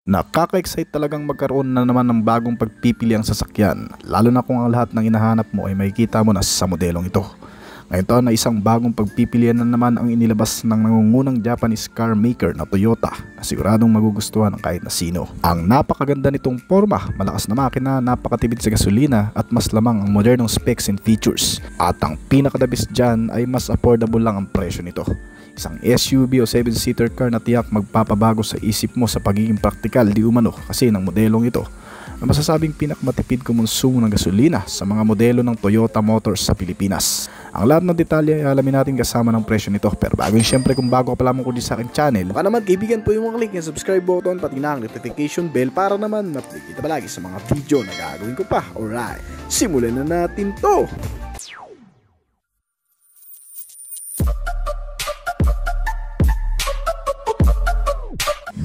Nakaka-excite talagang magkaroon na naman ng bagong pagpipili ang sasakyan, lalo na kung ang lahat ng hinahanap mo ay makikita mo na sa modelong ito. Ngayon taon na isang bagong pagpipilian na naman ang inilabas ng nangungunang Japanese car maker na Toyota na siguradong magugustuhan ng kahit na sino. Ang napakaganda nitong forma, malakas na makina, napakatipid sa gasolina at mas lamang ang modernong specs and features. At ang pinakadabis dyan ay mas affordable lang ang presyo nito. Isang SUV o 7-seater car na tiyak magpapabago sa isip mo sa pagiging praktikal di umano kasi ng modelong ito na masasabing pinakamatipid kumonsumo ng gasolina sa mga modelo ng Toyota Motors sa Pilipinas. Ang lahat ng detalye ay alamin natin kasama ng presyo nito, pero bago yun, syempre kung bago ka pa lamang kundi sa aking channel, baka naman kaibigan po yung mga click yung subscribe button pati na ang notification bell para naman ma-update kita palagi sa mga video na gagawin ko pa. Alright, simulan na natin to!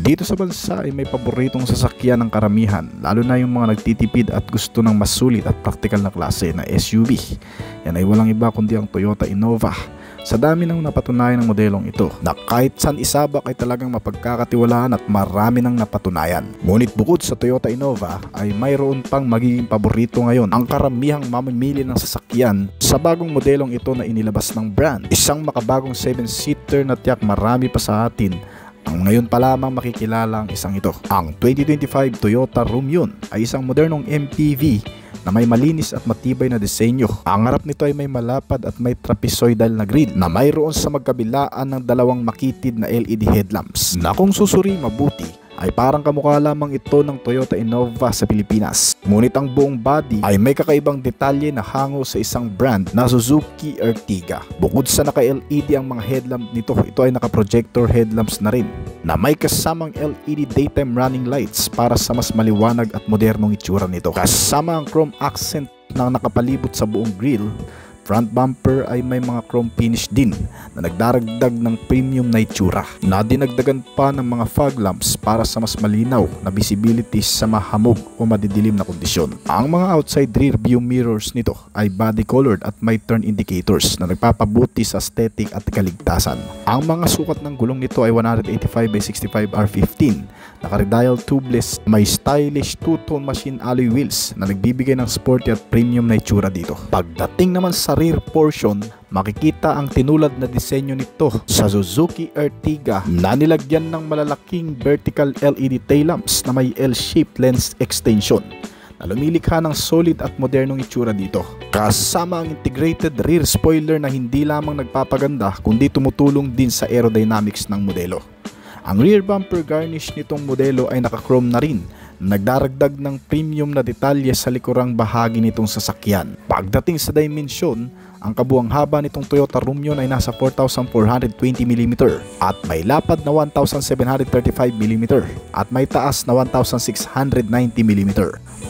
Dito sa bansa ay may paboritong sasakyan ng karamihan, lalo na yung mga nagtitipid at gusto ng mas sulit at praktikal na klase na SUV. Yan ay walang iba kundi ang Toyota Innova. Sa dami ng napatunayan ng modelong ito, na kahit saan isabak ay talagang mapagkakatiwalaan at marami ng napatunayan. Ngunit bukod sa Toyota Innova ay mayroon pang magiging paborito ngayon ang karamihang mamimili ng sasakyan sa bagong modelong ito na inilabas ng brand. Isang makabagong 7-seater na tiyak marami pa sa atin ang ngayon pa lamang makikilala ang isang ito. Ang 2025 Toyota Rumyon ay isang modernong MPV na may malinis at matibay na disenyo. Ang harap nito ay may malapad at may trapezoidal na grille na mayroon sa magkabilaan ng dalawang makitid na LED headlamps na kung susuri mabuti ay parang kamukha lamang ito ng Toyota Innova sa Pilipinas. Ngunit ang buong body ay may kakaibang detalye na hango sa isang brand na Suzuki Ertiga. Bukod sa naka-LED ang mga headlamp nito, ito ay naka-projector headlamps na rin na may kasamang LED daytime running lights para sa mas maliwanag at modernong itsura nito. Kasama ang chrome accent na nakapalibot sa buong grille. Front bumper ay may mga chrome finish din na nagdaragdag ng premium na itsura. Nadinagdagan pa ng mga fog lamps para sa mas malinaw na visibility sa mahamog o madidilim na kondisyon. Ang mga outside rear view mirrors nito ay body colored at may turn indicators na nagpapabuti sa aesthetic at kaligtasan. Ang mga sukat ng gulong nito ay 185/65 R15, naka-radial tubeless, may stylish two-tone machine alloy wheels na nagbibigay ng sporty at premium na itsura dito. Pagdating naman sa rear portion, makikita ang tinulad na disenyo nito sa Suzuki Ertiga na nilagyan ng malalaking vertical LED tail lamps na may L-shaped lens extension na lumilikha ng solid at modernong itsura dito. Kasama ang integrated rear spoiler na hindi lamang nagpapaganda kundi tumutulong din sa aerodynamics ng modelo. Ang rear bumper garnish nitong modelo ay naka-chrome na rin, nagdaragdag ng premium na detalye sa likurang bahagi nitong sasakyan. Pagdating sa dimensyon, ang kabuang haba nitong Toyota Rumyon ay nasa 4,420mm at may lapad na 1,735mm at may taas na 1,690mm.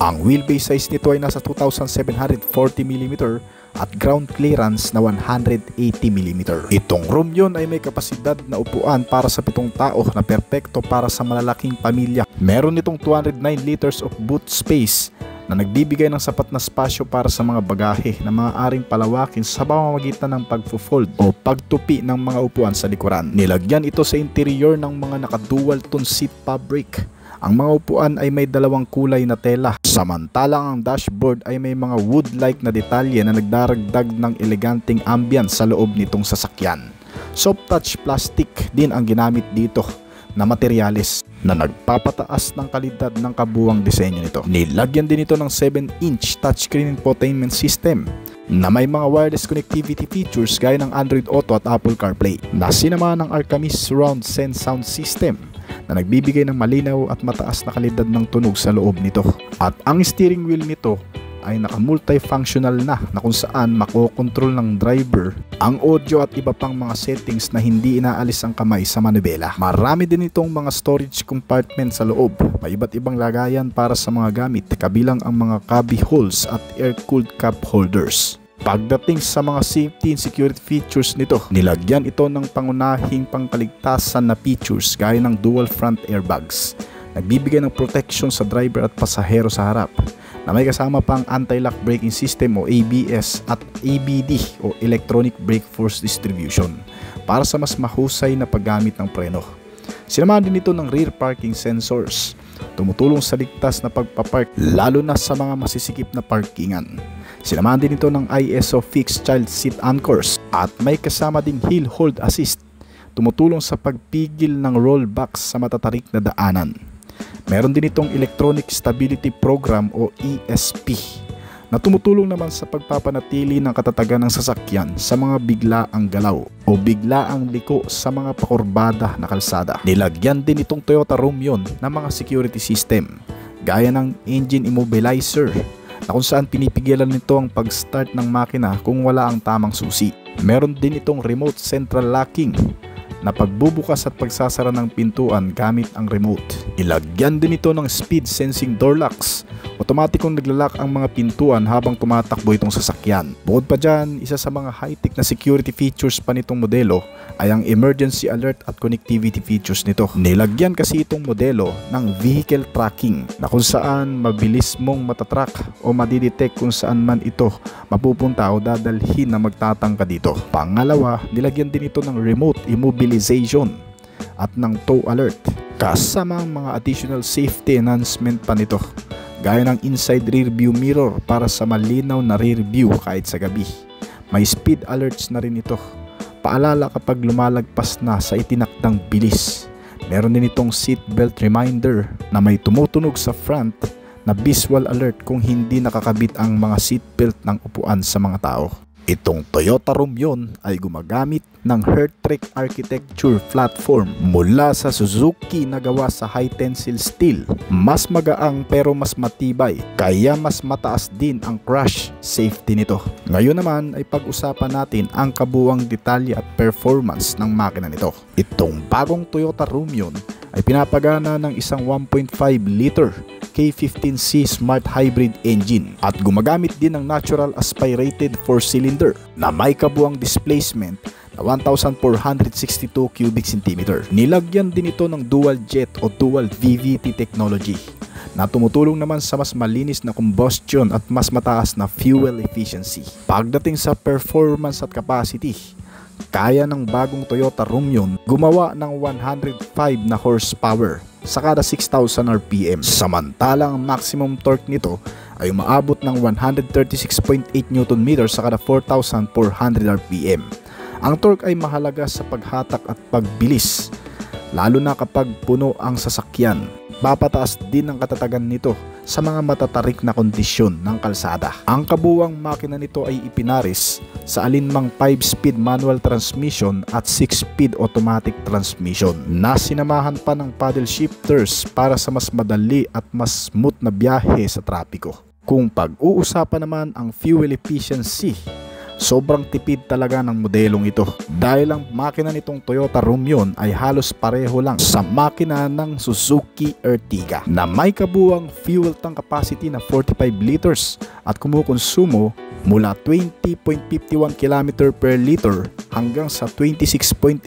Ang wheelbase size nito ay nasa 2,740mm at ground clearance na 180mm. Itong Rumyon ay may kapasidad na upuan para sa 7 tao na perpekto para sa malalaking pamilya. Meron itong 209 liters of boot space na nagbibigay ng sapat na spasyo para sa mga bagahe na maaaring palawakin sa pamamagitan ng pagfo-fold o pagtupi ng mga upuan sa likuran. Nilagyan ito sa interior ng mga naka-dual tone seat fabric. Ang mga upuan ay may dalawang kulay na tela, samantalang ang dashboard ay may mga wood-like na detalye na nagdaragdag ng eleganteng ambience sa loob nitong sasakyan. Soft touch plastic din ang ginamit dito na materyales na nagpapataas ng kalidad ng kabuuang disenyo nito. Nilagyan din ito ng 7-inch touchscreen infotainment system na may mga wireless connectivity features gaya ng Android Auto at Apple CarPlay, na sinamahan ng Arcamis Surround Sense sound system na nagbibigay ng malinaw at mataas na kalidad ng tunog sa loob nito. At ang steering wheel nito ay naka-multifunctional na kung saan makokontrol ng driver ang audio at iba pang mga settings na hindi inaalis ang kamay sa manubela. Marami din itong mga storage compartment sa loob. May iba't ibang lagayan para sa mga gamit, kabilang ang mga cubby holes at air-cooled cup holders. Pagdating sa mga safety and security features nito, nilagyan ito ng pangunahing pangkaligtasan na features gaya ng dual front airbags. Nagbibigay ng protection sa driver at pasahero sa harap, na may kasama pang anti-lock braking system o ABS at ABD o Electronic Brake Force Distribution para sa mas mahusay na paggamit ng preno. Sinamahan din ito ng rear parking sensors tumutulong sa ligtas na pagpapark lalo na sa mga masisikip na parkingan. Sinamahan din ito ng ISO Fixed Child Seat Anchors at may kasama ding Hill Hold Assist, tumutulong sa pagpigil ng rollbacks sa matatarik na daanan. Meron din itong Electronic Stability Program o ESP na tumutulong naman sa pagpapanatili ng katatagan ng sasakyan sa mga biglaang galaw o biglaang liko sa mga pakurbada na kalsada. Nilagyan din itong Toyota Romion ng mga security system gaya ng engine immobilizer na kung saan pinipigilan nito ang pag-start ng makina kung wala ang tamang susi. Meron din itong remote central locking na pagbubukas at pagsasara ng pintuan gamit ang remote. Ilagyan din ito ng speed sensing door locks. Otomatikong naglalak ang mga pintuan habang tumatakbo itong sasakyan. Bukod pa dyan, isa sa mga high-tech na security features pa nitong modelo ay ang emergency alert at connectivity features nito. Nilagyan kasi itong modelo ng vehicle tracking na kung saan mabilis mong matatrack o madidetect kung saan man ito mapupunta o dadalhin na magtatangka dito. Pangalawa, nilagyan din ito ng remote immobilization at ng tow alert kasama ang mga additional safety enhancement pa nito gaya ng inside rear view mirror para sa malinaw na rear view kahit sa gabi. May speed alerts na rin ito, paalala kapag lumalagpas na sa itinakdang bilis. Meron din itong seatbelt reminder na may tumutunog sa front na visual alert kung hindi nakakabit ang mga seatbelt ng upuan sa mga tao. Itong Toyota Romion ay gumagamit ng Hearthrek architecture platform mula sa Suzuki na gawa sa high tensile steel. Mas magaang pero mas matibay, kaya mas mataas din ang crash safety nito. Ngayon naman ay pag-usapan natin ang kabuuang detalye at performance ng makina nito. Itong bagong Toyota Romion ay pinapagana ng isang 1.5 liter K15C Smart Hybrid engine at gumagamit din ng natural aspirated 4-cylinder na may kabuuang displacement na 1,462 cubic centimeter. Nilagyan din ito ng dual jet o dual VVT technology na tumutulong naman sa mas malinis na combustion at mas mataas na fuel efficiency. Pagdating sa performance at capacity, kaya ng bagong Toyota Romion gumawa ng 105 na horsepower sa kada 6,000 RPM. Samantalang ang maximum torque nito ay umaabot ng 136.8 Nm sa kada 4,400 RPM. Ang torque ay mahalaga sa paghatak at pagbilis, lalo na kapag puno ang sasakyan. Papataas din ang katatagan nito sa mga matatarik na kondisyon ng kalsada. Ang kabuuang makina nito ay ipinaris sa alinmang 5-speed manual transmission at 6-speed automatic transmission na sinamahan pa ng paddle shifters para sa mas madali at mas smooth na biyahe sa trapiko. Kung pag-uusapan naman ang fuel efficiency, sobrang tipid talaga ng modelong ito dahil ang makina nitong Toyota Romion ay halos pareho lang sa makina ng Suzuki Ertiga na may kabuuang fuel tank capacity na 45 liters at kumukonsumo mula 20.51 km per liter hanggang sa 26.11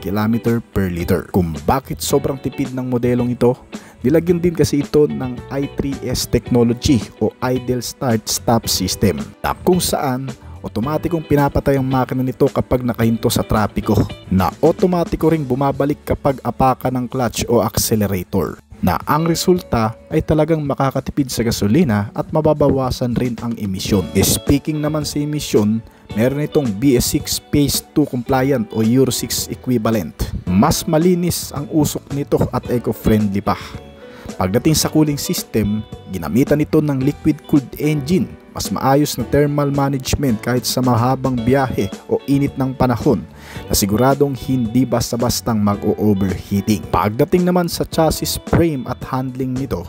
km per liter. Kung bakit sobrang tipid ng modelong ito, nilagyan din kasi ito ng i3S technology o idle start stop system na kung saan otomatikong pinapatay ang makina nito kapag nakahinto sa trapiko, na otomatiko ring bumabalik kapag apakan ng clutch o accelerator, na ang resulta ay talagang makakatipid sa gasolina at mababawasan rin ang emisyon. Speaking naman sa emisyon, meron itong BS6 Phase 2 compliant o Euro 6 equivalent. Mas malinis ang usok nito at eco-friendly pa. Pagdating sa cooling system, ginamitan ito ng liquid-cooled engine. Mas maayos na thermal management kahit sa mahabang biyahe o init ng panahon na siguradong hindi basta-bastang mag-o-overheating. Pagdating naman sa chassis frame at handling nito,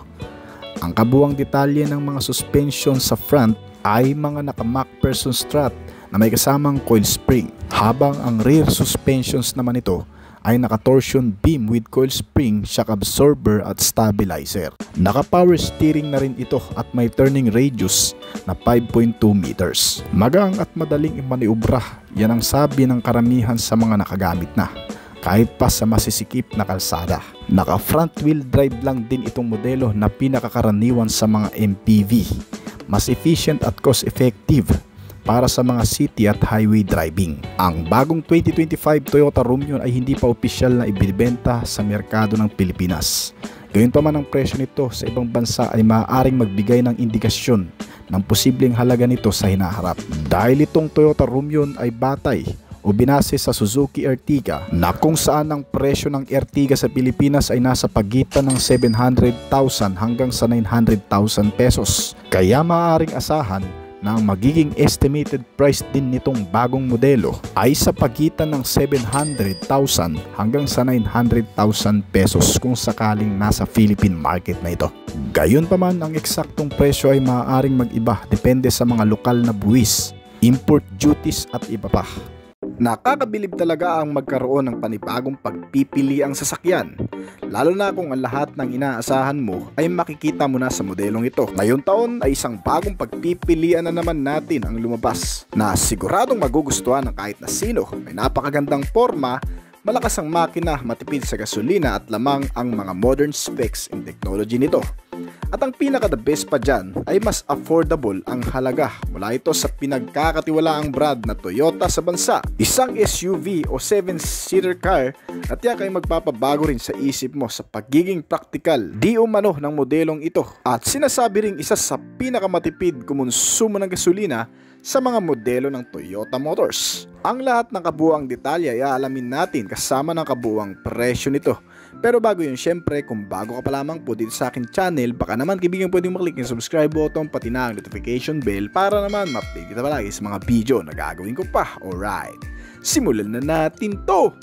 ang kabuuang detalye ng mga suspension sa front ay mga naka-MacPherson strut na may kasamang coil spring, habang ang rear suspensions naman ito ay naka-torsion beam with coil spring, shock absorber at stabilizer. Naka-power steering na rin ito at may turning radius na 5.2 meters. Magaang at madaling imaniobra, yan ang sabi ng karamihan sa mga nakagamit na, kahit pa sa masisikip na kalsada. Naka-front wheel drive lang din itong modelo na pinakakaraniwan sa mga MPV. Mas efficient at cost effective para sa mga city at highway driving. Ang bagong 2025 Toyota Rumyon ay hindi pa opisyal na ibinibenta sa merkado ng Pilipinas. Gayunpaman ang presyo nito sa ibang bansa ay maaaring magbigay ng indikasyon ng posibleng halaga nito sa hinaharap. Dahil itong Toyota Rumyon ay batay o binase sa Suzuki Ertiga na kung saan ang presyo ng Ertiga sa Pilipinas ay nasa pagitan ng 700,000 hanggang sa 900,000 pesos. Kaya maaaring asahan na ang magiging estimated price din nitong bagong modelo ay sa pagitan ng 700,000 hanggang sa 900,000 pesos kung sakaling nasa Philippine market na ito. Gayunpaman, ang eksaktong presyo ay maaaring mag-iba depende sa mga lokal na buwis, import duties at iba pa. Nakakabilib talaga ang magkaroon ng panibagong pagpipili ang sasakyan, lalo na kung ang lahat ng inaasahan mo ay makikita mo na sa modelong ito. Ngayong taon ay isang bagong pagpipilian na naman natin ang lumabas na siguradong magugustuhan ng kahit na sino. May napakagandang forma, malakas ang makina, matipid sa gasolina at lamang ang mga modern specs and technology nito. At ang pinaka-the best pa dyan ay mas affordable ang halaga mula ito sa pinagkakatiwalaang brand na Toyota sa bansa. Isang SUV o 7-seater car at tiyak ay magpapabago rin sa isip mo sa pagiging praktikal di umano ng modelong ito. At sinasabi ring isa sa pinakamatipid kumonsumo ng gasolina sa mga modelo ng Toyota Motors. Ang lahat ng kabuuang detalye ay aalamin natin kasama ng kabuuang presyo nito. Pero bago yun, syempre kung bago ka pa lamang po dito sa akin channel, baka naman kaibigan pwedeng maklik yung subscribe button pati na ang notification bell para naman ma-update kita palagi sa mga video na gagawin ko pa. Alright, simulan na natin to!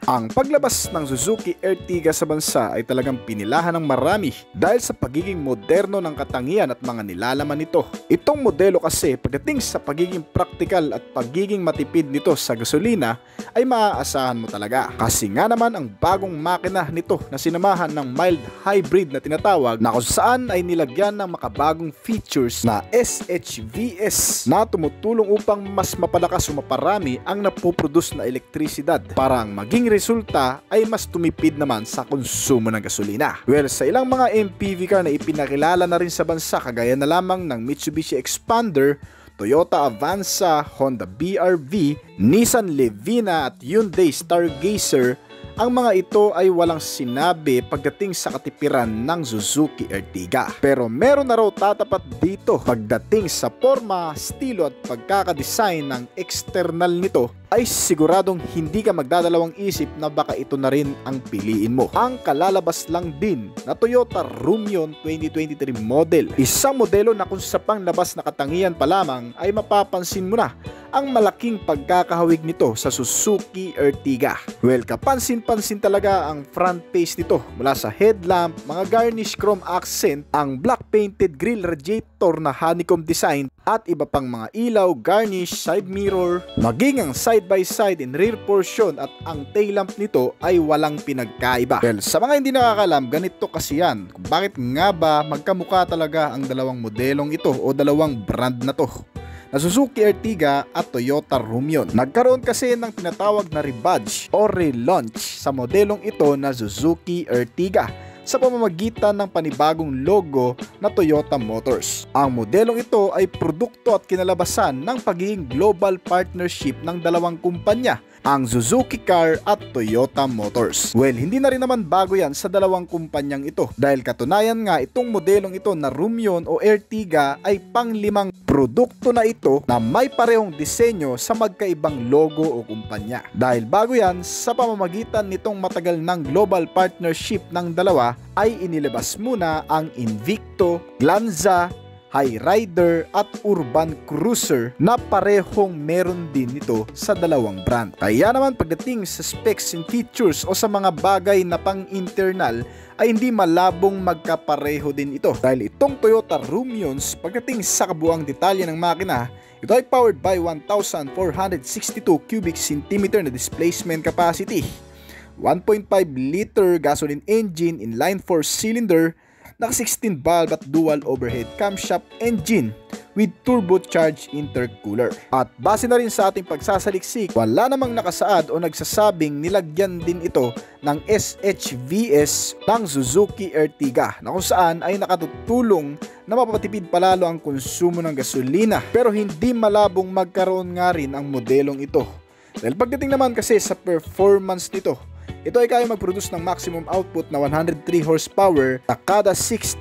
Ang paglabas ng Suzuki Ertiga sa bansa ay talagang pinilahan ng marami dahil sa pagiging moderno ng katangian at mga nilalaman nito. Itong modelo kasi pagdating sa pagiging praktikal at pagiging matipid nito sa gasolina ay maaasahan mo talaga. Kasi nga naman ang bagong makina nito na sinamahan ng mild hybrid na tinatawag na kung saan ay nilagyan ng makabagong features na SHVS na tumutulong upang mas mapalakas o maparami ang napoproduce na elektrisidad para ang maging resulta ay mas tumipid naman sa konsumo ng gasolina. Well, sa ilang mga MPV car na ipinakilala na rin sa bansa kagaya na lamang ng Mitsubishi Expander, Toyota Avanza, Honda BR-V, Nissan Levina at Hyundai Stargazer, ang mga ito ay walang sinabi pagdating sa katipiran ng Suzuki Ertiga. Pero meron na raw tatapat dito pagdating sa forma, estilo at pagkakadesign ng external nito ay siguradong hindi ka magdadalawang isip na baka ito na rin ang piliin mo. Ang kalalabas lang din na Toyota Rumyon 2023 model. Isang modelo na kung sa panglabas na katangian pa lamang ay mapapansin mo na ang malaking pagkakahawig nito sa Suzuki Ertiga. Well, kapansin-pansin talaga ang front face nito mula sa headlamp, mga garnish chrome accent, ang black painted grille radiator na honeycomb design at iba pang mga ilaw, garnish, side mirror, maging ang side-by-side and rear portion at ang tail lamp nito ay walang pinagkaiba. Well, sa mga hindi nakakalam, ganito kasi yan. Kung bakit nga ba magkamukha talaga ang dalawang modelong ito o dalawang brand na to na Suzuki Ertiga at Toyota Rumyon. Nagkaroon kasi ng tinatawag na rebadge o relaunch sa modelong ito na Suzuki Ertiga sa pamamagitan ng panibagong logo na Toyota Motors. Ang modelong ito ay produkto at kinalabasan ng pagiging global partnership ng dalawang kumpanya, ang Suzuki Car at Toyota Motors. Well, hindi na rin naman bago yan sa dalawang kumpanyang ito dahil katunayan nga itong modelong ito na Rumyon o Ertiga ay pang-limang produkto na ito na may parehong disenyo sa magkaibang logo o kumpanya. Dahil bago yan, sa pamamagitan nitong matagal ng global partnership ng dalawa ay inilabas muna ang Invicto, Glanza, Highrider at Urban Cruiser na parehong meron din nito sa dalawang brand. Kaya naman pagdating sa specs and features o sa mga bagay na pang-internal ay hindi malabong magkapareho din ito. Dahil itong Toyota Rumyons pagdating sa kabuang detalye ng makina, ito ay powered by 1,462 cubic centimeter na displacement capacity, 1.5 liter gasoline engine inline 4-cylinder, Naka 16 valve at dual overhead camshaft engine with turbocharged intercooler. At base na rin sa ating pagsasaliksik, wala namang nakasaad o nagsasabing nilagyan din ito ng SHVS ng Suzuki Ertiga na kung saan ay nakatutulong na mapatipid palalo ang konsumo ng gasolina, pero hindi malabong magkaroon nga rin ang modelong ito. Dahil pagdating naman kasi sa performance nito, ito ay kaya mag-produce ng maximum output na 103 horsepower na kada 6,000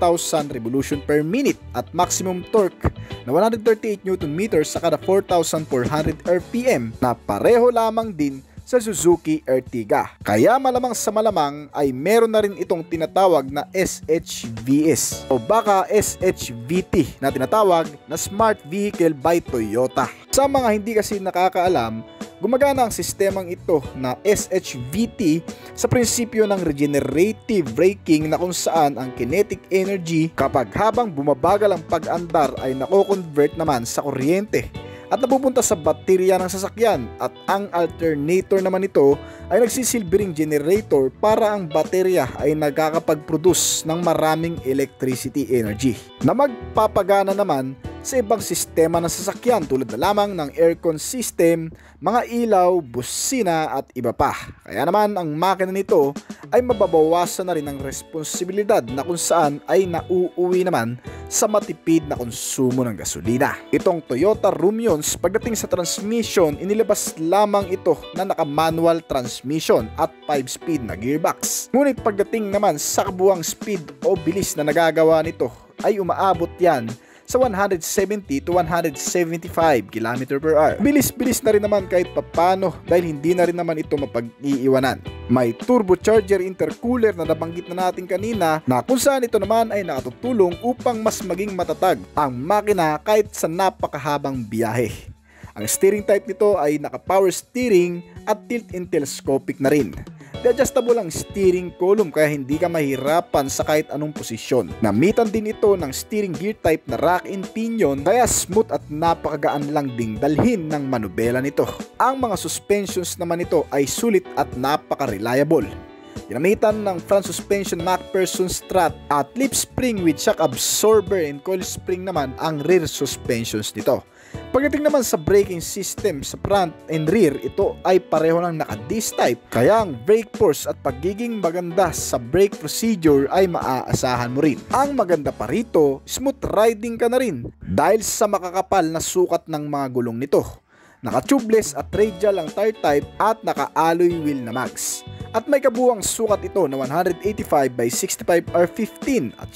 revolution per minute at maximum torque na 138 Nm sa kada 4,400 RPM na pareho lamang din sa Suzuki Ertiga. Kaya malamang sa malamang ay meron na rin itong tinatawag na SHVS o baka SHVT na tinatawag na Smart Vehicle by Toyota. Sa mga hindi kasi nakakaalam, gumagana ang sistemang ito na SHVT sa prinsipyo ng regenerative braking na kung saan ang kinetic energy kapag habang bumabagal ang pag-andar ay nako-convert naman sa kuryente at napupunta sa baterya ng sasakyan, at ang alternator naman nito ay nagsisilbing generator para ang baterya ay nagkakapag-produce ng maraming electricity energy na magpapagana naman sa ibang sistema ng sasakyan tulad na lamang ng aircon system, mga ilaw, busina at iba pa. Kaya naman ang makina nito ay mababawasan na rin ang responsibilidad na kung saan ay nauuwi naman sa matipid na konsumo ng gasolina. Itong Toyota Rumions, pagdating sa transmission, inilabas lamang ito na naka-manual transmission at 5-speed na gearbox. Ngunit pagdating naman sa kabuang speed o bilis na nagagawa nito ay umaabot yan sa 170 to 175 km/h. Bilis-bilis na rin naman kahit papano dahil hindi na rin naman ito mapag-iiwanan. May turbocharger intercooler na nabanggit na natin kanina na kung saan ito naman ay nakatutulong upang mas maging matatag ang makina kahit sa napakahabang biyahe. Ang steering type nito ay naka-power steering at tilt and telescopic na rin. Adjustable ang steering column kaya hindi ka mahirapan sa kahit anong posisyon. Namitan din ito ng steering gear type na rack and pinion kaya smooth at napakagaan lang ding dalhin ng manubela nito. Ang mga suspensions naman nito ay sulit at napaka-reliable. Ginamitan ng front suspension MacPherson strut at lip spring with shock absorber and coil spring naman ang rear suspensions nito. Pagdating naman sa braking system sa front and rear, ito ay pareho lang naka-disc type kaya ang brake force at pagiging maganda sa brake procedure ay maaasahan mo rin. Ang maganda pa rito, smooth riding ka na rin dahil sa makakapal na sukat ng mga gulong nito. Naka-tubeless at radial ang tire type at naka-alloy wheel na mags. At may kabuuang sukat ito na 185 by 65 R15 at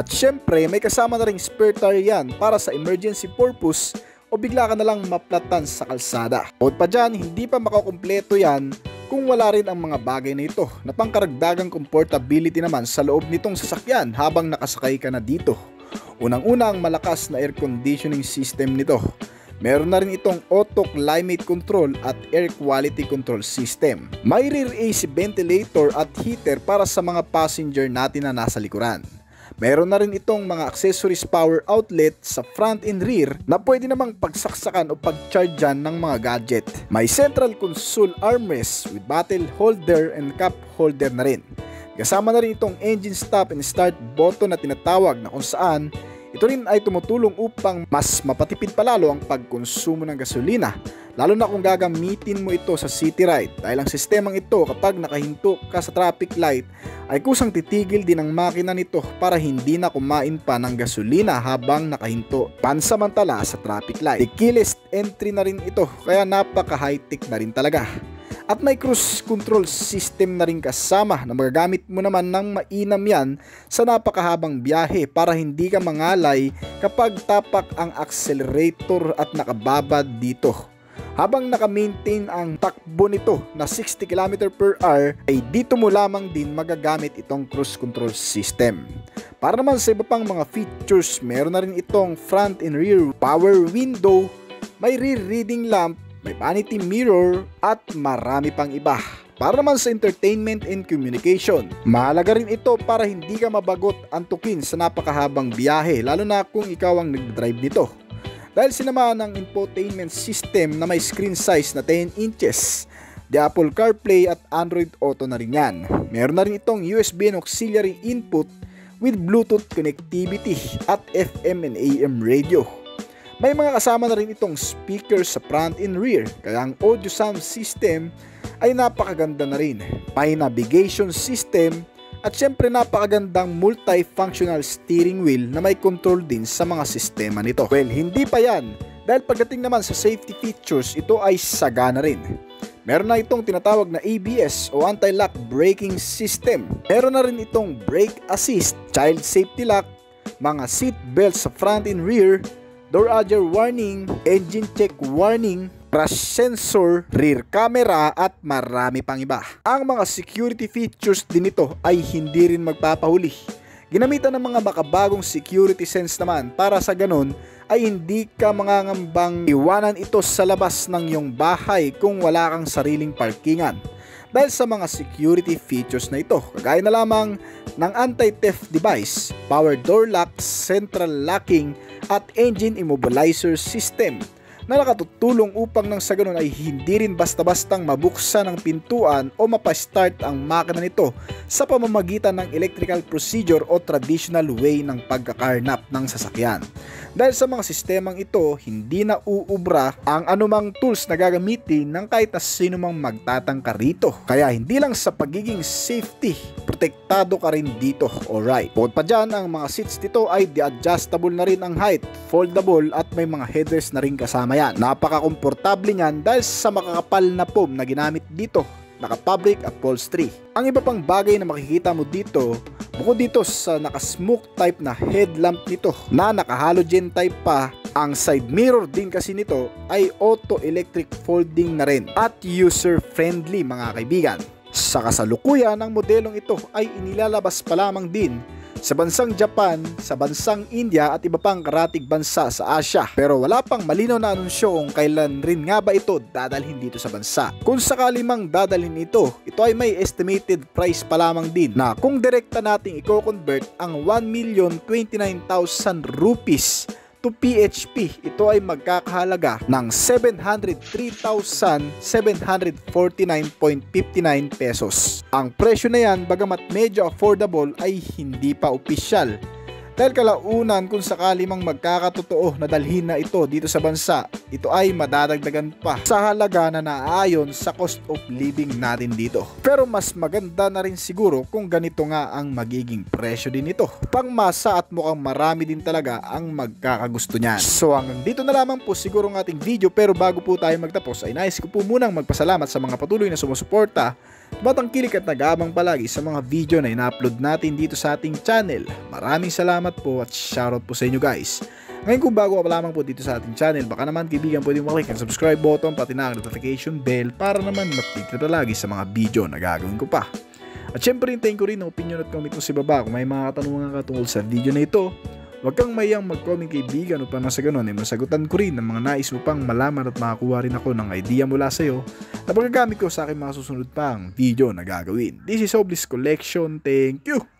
syempre may kasama na ring spare tire yan para sa emergency purpose o bigla ka na lang maplatan sa kalsada. Bukod pa dyan, hindi pa makakumpleto yan kung wala rin ang mga bagay na ito na pangkaragdagang comfortability naman sa loob nitong sasakyan habang nakasakay ka na dito. Unang-una ang malakas na air conditioning system nito. Meron na rin itong auto climate control at air quality control system. May rear AC ventilator at heater para sa mga passenger natin na nasa likuran. Meron na rin itong mga accessories power outlet sa front and rear na pwede namang pagsaksakan o pag-charge dyan ng mga gadget. May central console armrest with bottle holder and cup holder na rin. Kasama na rin itong engine stop and start button na tinatawag na kung saan ito rin ay tumutulong upang mas mapatipid palalo ang pagkonsumo ng gasolina, lalo na kung gagamitin mo ito sa city ride dahil ang sistemang ito kapag nakahinto ka sa traffic light ay kusang titigil din ang makina nito para hindi na kumain pa ng gasolina habang nakahinto pansamantala sa traffic light. Keyless entry na rin ito kaya napaka high-tech na rin talaga. At may cruise control system na rin kasama na magagamit mo naman ng mainam yan sa napakahabang biyahe para hindi ka mangalay kapag tapak ang accelerator at nakababad dito. Habang naka-maintain ang takbo nito na 60 km/h ay dito mo lamang din magagamit itong cruise control system. Para naman sa iba pang mga features, meron na rin itong front and rear power window, may rear reading lamp, may vanity mirror at marami pang iba. Para naman sa entertainment and communication, mahalaga rin ito para hindi ka mabagot antukin sa napakahabang biyahe lalo na kung ikaw ang nag-drive nito. Dahil sinamahan ng infotainment system na may screen size na 10 inches, the Apple CarPlay at Android Auto na rin yan. Meron na rin itong USB and auxiliary input with Bluetooth connectivity at FM and AM radio. May mga kasama na rin itong speaker sa front and rear, kaya ang audio sound system ay napakaganda na rin. May navigation system at syempre napakagandang multifunctional steering wheel na may control din sa mga sistema nito. Well, hindi pa yan, dahil pagdating naman sa safety features, ito ay sagana rin. Meron na itong tinatawag na ABS o anti-lock braking system. Meron na rin itong brake assist, child safety lock, mga seat belts sa front and rear, door ajar warning, engine check warning, crash sensor, rear camera at marami pang iba. Ang mga security features din nito ay hindi rin magpapahuli. Ginamitan ng mga makabagong security sense naman para sa ganun ay hindi ka mangangambang iwanan ito sa labas ng iyong bahay kung wala kang sariling parkingan. Dahil sa mga security features na ito, kagaya na lamang ng anti-theft device, power door lock, central locking at engine immobilizer system na nakatutulong upang nang sa ganun ay hindi rin basta-bastang mabuksan ang pintuan o mapastart ang makina nito sa pamamagitan ng electrical procedure o traditional way ng pagkakarnap ng sasakyan. Dahil sa mga sistemang ito, hindi na uubra ang anumang tools na gagamitin ng kahit na sino mang magtatangka rito. Kaya hindi lang sa pagiging safety, protektado ka rin dito, alright. Bukod pa dyan, ang mga seats dito ay adjustable na rin ang height, foldable at may mga headrest na rin kasama yan. Napaka-komportable niyan dahil sa makakapal na foam na ginamit dito, naka-fabric upholstery. Ang iba pang bagay na makikita mo dito, bukod dito sa naka-smoke type na headlamp nito na naka-halogen type pa, ang side mirror din kasi nito ay auto electric folding na rin at user-friendly mga kaibigan. Sa kasalukuyan, ang modelong ito ay inilalabas pa lamang din sa bansang Japan, sa bansang India at iba pang karatig bansa sa Asia. Pero wala pang malinaw na anunsyo kung kailan rin nga ba ito dadalhin dito sa bansa. Kung sakali mang dadalhin ito ay may estimated price pa lamang din na kung direkta nating i-convert ang 1,029,000 rupees to PHP, ito ay magkakahalaga ng 703,749.59 pesos. Ang presyo na yan, bagamat medyo affordable, ay hindi pa opisyal. Dahil kalaunan kung sakali mang magkakatotoo na dalhin na ito dito sa bansa, ito ay madadagdagan pa sa halaga na naaayon sa cost of living natin dito. Pero mas maganda na rin siguro kung ganito nga ang magiging presyo din ito. Pangmasa at mukhang marami din talaga ang magkakagusto niyan. So hanggang dito na lamang po siguro ang ating video, pero bago po tayo magtapos ay nais ko po munang magpasalamat sa mga patuloy na sumusuporta, tumatangkilik at nag-aabang palagi sa mga video na ina-upload natin dito sa ating channel. Maraming salamat po at shoutout po sa inyo guys. Ngayon kung bago ka pa lamang po dito sa ating channel, baka naman kaibigan pwede mo click ang subscribe button pati na ang notification bell para naman ma-update ka palagi sa mga video na gagawin ko pa. At syempre hintayin ko rin ang opinion at comment mo sa baba kung may mga katanungan ka tungkol sa video na ito. Huwag kang mayang mag-comment kaibigan upang nasa ganun ay masagutan ko rin ng mga nais mo pang malaman at makakuha rin ako ng idea mula sa iyo na pagkagamit ko sa aking mga susunod pang video na gagawin. This is Oblis Collection. Thank you!